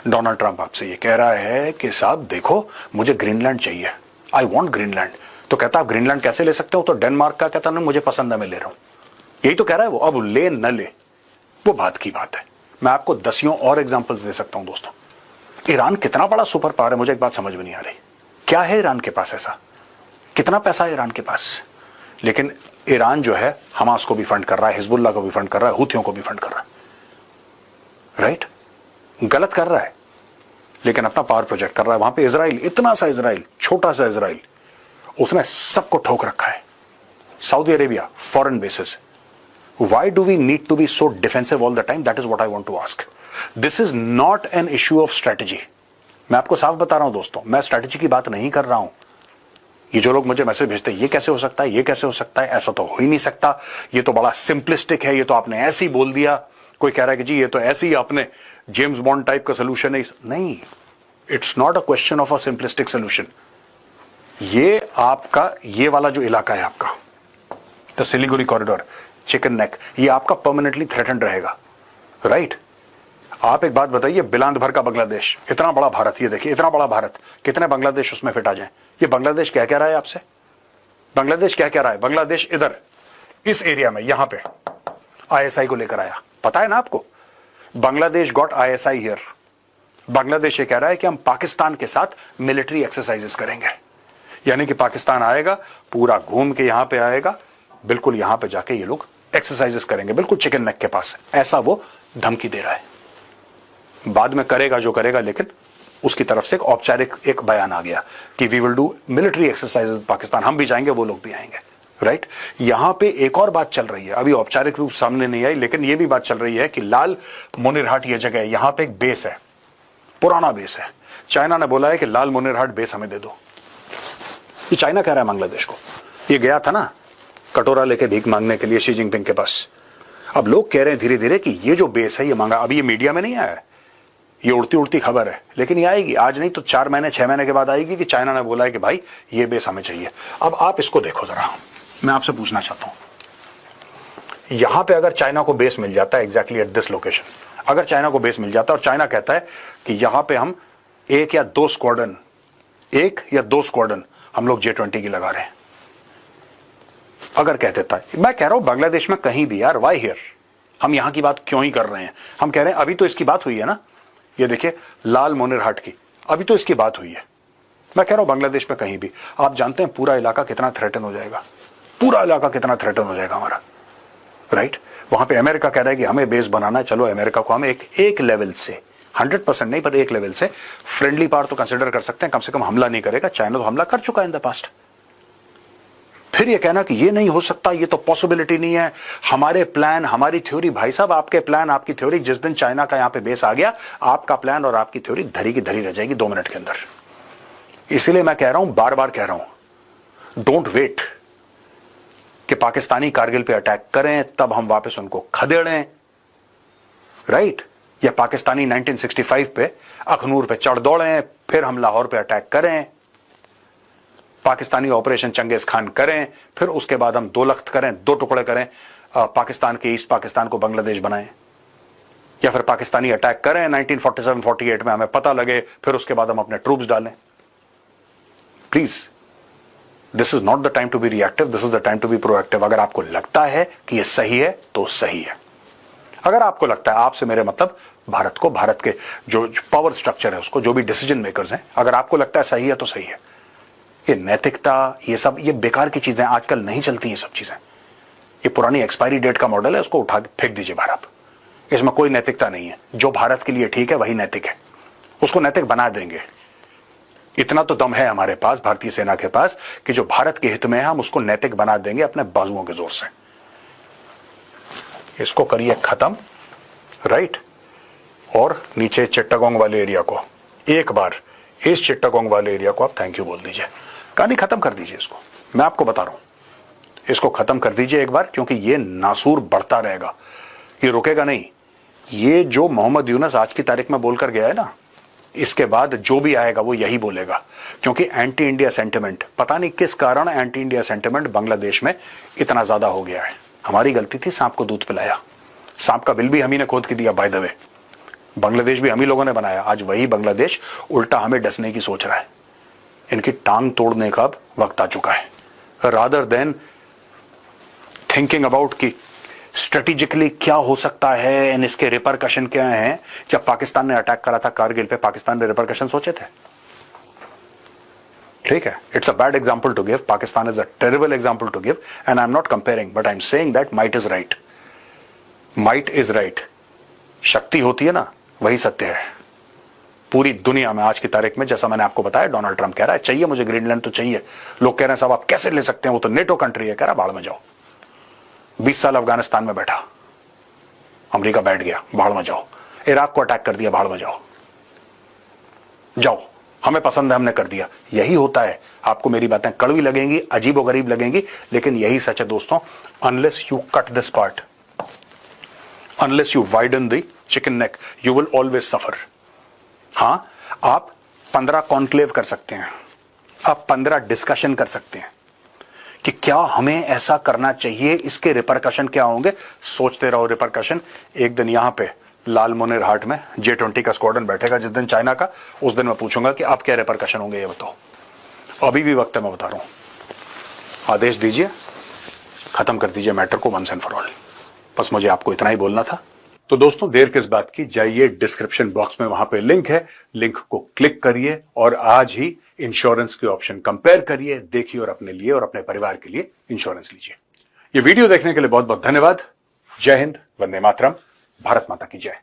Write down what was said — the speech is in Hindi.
डोनाल्ड ट्रंप आपसे ये कह रहा है कि साहब देखो मुझे ग्रीनलैंड चाहिए, आई वॉन्ट ग्रीनलैंड। तो कहता आप ग्रीनलैंड कैसे ले सकते हो? तो डेनमार्क का कहता नहीं मुझे पसंद है मैं ले रहा हूं। यही तो कह रहा है वो। अब ले न ले वो बात की बात है। मैं आपको दसियों और एग्जांपल्स दे सकता हूं दोस्तों। ईरान कितना बड़ा सुपर पावर है, मुझे एक बात समझ में नहीं आ रही। क्या है ईरान के पास ऐसा? कितना पैसा है ईरान के पास? लेकिन ईरान जो है हमास को भी फंड कर रहा है, हिजबुल्लाह को भी फंड कर रहा है, हुथियों को भी फंड कर रहा है। राइट? गलत कर रहा है लेकिन अपना पावर प्रोजेक्ट कर रहा है। वहां पे इजराइल, इतना सा इजराइल, छोटा सा इजराइल, उसने सबको ठोक रखा है। Saudi Arabia, foreign basis. Why do we need to be so defensive all the time? That is what I want to ask. This is not an issue of strategy. मैं आपको साफ बता रहा हूं दोस्तों, मैं स्ट्रैटेजी की बात नहीं कर रहा हूं। ये जो लोग मुझे मैसेज भेजते हैं, ये कैसे हो सकता है, ये कैसे हो सकता है, ऐसा तो हो ही नहीं सकता, ये तो बड़ा सिंपलिस्टिक है, ये तो आपने ऐसे ही बोल दिया। कोई कह रहा है कि जी ये तो ऐसे ही आपने जेम्स बॉन्ड टाइप का सोल्यूशन है। नहीं, it's not a question of a simplistic solution. ये आपका ये वाला जो इलाका है आपका, the Siliguri corridor, chicken neck, ये आपका परमानेंटली थ्रेटेंड रहेगा। राइट? आप एक बात बताइए, बिलांद भर का बांग्लादेश, इतना बड़ा भारत, ये देखिए इतना बड़ा भारत, कितने बांग्लादेश उसमें फिट आ जाएं? ये बांग्लादेश क्या कह रहा है आपसे? बांग्लादेश क्या कह रहा है? बांग्लादेश इधर इस एरिया में यहां पे आईएसआई को लेकर आया। पता है ना आपको? Bangladesh got ISI here. Bangladesh ये कह रहा है कि हम पाकिस्तान के साथ मिलिट्री एक्सरसाइजेस करेंगे। यानी कि पाकिस्तान आएगा, पूरा घूम के यहां पे आएगा, बिल्कुल यहां पे जाके ये लोग एक्सरसाइजेस करेंगे, बिल्कुल चिकन नेक के पास। ऐसा वो धमकी दे रहा है। बाद में करेगा जो करेगा, लेकिन उसकी तरफ से एक औपचारिक एक बयान आ गया कि we will do military exercises Pakistan. हम भी जाएंगे, वो लोग भी आएंगे। राइट? यहां पे एक और बात चल रही है, अभी औपचारिक रूप सामने नहीं आई, लेकिन ये भी बात चल रही है कि लाल मोनिरहाट ये जगह है, यहां पे एक बेस है, पुराना बेस है। चाइना ने बोला है कि लाल मोनिरहाट बेस हमें दे दो। ये चाइना कह रहा है बांग्लादेश को। ये गया था ना कटोरा लेके भीख मांगने के लिए शी जिनपिंग के पास। अब लोग कह रहे हैं धीरे धीरे कि ये जो बेस है ये मांगा। अभी ये मीडिया में नहीं आया है, ये उड़ती उड़ती खबर है, लेकिन ये आएगी आज नहीं तो 4 महीने 6 महीने के बाद आएगी कि चाइना ने बोला है कि भाई ये बेस हमें चाहिए। अब आप इसको देखो जरा, मैं आपसे पूछना चाहता हूं, यहां पे अगर चाइना को बेस मिल जाता है एग्जैक्टली एट दिस लोकेशन, अगर चाइना को बेस मिल जाता है और चाइना कहता है कि यहां पे हम एक या दो स्क्वाड्रन हम लोग J-20 की लगा रहे हैं, अगर कह देता है। मैं कह रहा हूं बांग्लादेश में कहीं भी यार, वाई हियर, हम यहां की बात क्यों ही कर रहे हैं? हम कह रहे हैं अभी तो इसकी बात हुई है ना, ये देखिए लाल मोनिरहाट की, अभी तो इसकी बात हुई है। मैं कह रहा हूं बांग्लादेश में कहीं भी, आप जानते हैं पूरा इलाका कितना थ्रेटन हो जाएगा, पूरा इलाका कितना थ्रेटन हो जाएगा हमारा। राइट? वहां पे अमेरिका कह रहा है कि हमें बेस बनाना है, चलो अमेरिका को हम एक लेवल से, 100% नहीं पर एक लेवल से फ्रेंडली पावर तो कंसिडर कर सकते हैं, कम से कम हमला नहीं करेगा। चाइना तो हमला कर चुका है इन द पास्ट। फिर ये कहना कि ये नहीं हो सकता, ये तो पॉसिबिलिटी नहीं है, हमारे प्लान, हमारी थ्योरी। भाई साहब आपके प्लान, आपकी थ्योरी, जिस दिन चाइना का यहां पे बेस आ गया, आपका प्लान और आपकी थ्योरी धरी की धरी रह जाएगी 2 मिनट के अंदर। इसलिए मैं कह रहा हूं, बार बार कह रहा हूं, डोंट वेट कि पाकिस्तानी कारगिल पे अटैक करें तब हम वापस उनको खदेड़ें। राइट? या पाकिस्तानी 1965 पे अखनूर पे चढ़ दौड़ें, फिर हम लाहौर पे अटैक करें, पाकिस्तानी ऑपरेशन चंगेज खान करें, फिर उसके बाद हम 2 लख्त करें, 2 टुकड़े करें, पाकिस्तान के ईस्ट पाकिस्तान को बांग्लादेश बनाएं, या फिर पाकिस्तानी अटैक करें 1947-48 में, हमें पता लगे, फिर उसके बाद हम अपने ट्रूप्स डालें। Please, this is not the time to be reactive, this is the time to be proactive. अगर आपको लगता है कि यह सही है तो सही है। अगर आपको लगता है, आपसे मेरे मतलब भारत को, भारत के जो पावर स्ट्रक्चर है उसको, जो भी डिसीजन मेकर्स हैं, अगर आपको लगता है सही है तो सही है। ये नैतिकता, ये सब, ये बेकार की चीजें आजकल नहीं चलती। ये सब चीजें, ये पुरानी एक्सपायरी डेट का मॉडल है, उसको उठा के फेंक दीजिए बाहर। आप, इसमें कोई नैतिकता नहीं है। जो भारत के लिए ठीक है वही नैतिक है, उसको नैतिक बना देंगे। इतना तो दम है हमारे पास, भारतीय सेना के पास, कि जो भारत के हित में है हम उसको नैतिक बना देंगे अपने बाजुओं के जोर से। इसको करिए खत्म। राइट? और नीचे चिट्टागोंग वाले एरिया को, एक बार इस चिट्टागोंग वाले एरिया को आप थैंक यू बोल दीजिए, कहानी खत्म कर दीजिए इसको। मैं आपको बता रहा हूं, इसको खत्म कर दीजिए एक बार, क्योंकि ये नासूर बढ़ता रहेगा, ये रुकेगा नहीं। ये जो मोहम्मद यूनुस आज की तारीख में बोलकर गया है ना, इसके बाद जो भी आएगा वो यही बोलेगा, क्योंकि एंटी इंडिया सेंटिमेंट, पता नहीं किस कारण एंटी इंडिया सेंटिमेंट बांग्लादेश में इतना ज्यादा हो गया है। हमारी गलती थी, सांप को दूध पिलाया। सांप का बिल भी हम ही ने खोद के दिया बाय द वे। बांग्लादेश भी हम ही लोगों ने बनाया, आज वही बांग्लादेश उल्टा हमें डसने की सोच रहा है। इनकी टांग तोड़ने का अब वक्त आ चुका है। रादर देन थिंकिंग अबाउट कि स्ट्रेटेजिकली क्या हो सकता है एंड इसके रिपरकशन क्या हैं, जब पाकिस्तान ने अटैक करा था कारगिल पे, पाकिस्तान ने रिपरकशन सोचे थे? ठीक है, it's a bad example to give, Pakistan is a terrible example to give, and I am not comparing, but I am saying that might is right. Might is right. शक्ति होती है ना, वही सत्य है। पूरी दुनिया में आज की तारीख में, जैसा मैंने आपको बताया, डोनाल्ड ट्रंप कह रहा है चाहिए मुझे ग्रीनलैंड तो चाहिए। लोग कह रहे हैं साहब आप कैसे ले सकते हैं, वो तो नेटो कंट्री है। कह रहा बाढ़ में जाओ। 20 साल अफगानिस्तान में बैठा, अमेरिका बैठ गया, बाढ़ में जाओ। इराक को अटैक कर दिया, बाढ़ में जाओ। जाओ, हमें पसंद है, हमने कर दिया। यही होता है। आपको मेरी बातें कड़वी लगेंगी, अजीबो गरीब लगेंगी, लेकिन यही सच है दोस्तों। Unless you cut this part, unless you widen the chicken neck, you will always suffer. हां, आप 15 कॉन्क्लेव कर सकते हैं, आप 15 डिस्कशन कर सकते हैं कि क्या हमें ऐसा करना चाहिए, इसके रिपरकशन क्या होंगे। सोचते रहो रिपरकशन। एक दिन यहां पे लाल मोनेर हाट में J20 का स्क्वाड्रन बैठेगा, जिस दिन चाइना का, उस दिन मैं पूछूंगा कि आप क्या रिपरकशन होंगे, ये बताओ। अभी भी वक्त है, मैं बता रहा हूं। आदेश दीजिए, खत्म कर दीजिए मैटर को वंस एंड फॉर ऑल। बस मुझे आपको इतना ही बोलना था। तो दोस्तों देर किस बात की, जाइए डिस्क्रिप्शन बॉक्स में, वहां पे लिंक है, लिंक को क्लिक करिए और आज ही इंश्योरेंस के ऑप्शन कंपेयर करिए, देखिए और अपने लिए और अपने परिवार के लिए इंश्योरेंस लीजिए। ये वीडियो देखने के लिए बहुत बहुत धन्यवाद। जय हिंद, वंदे मातरम, भारत माता की जय।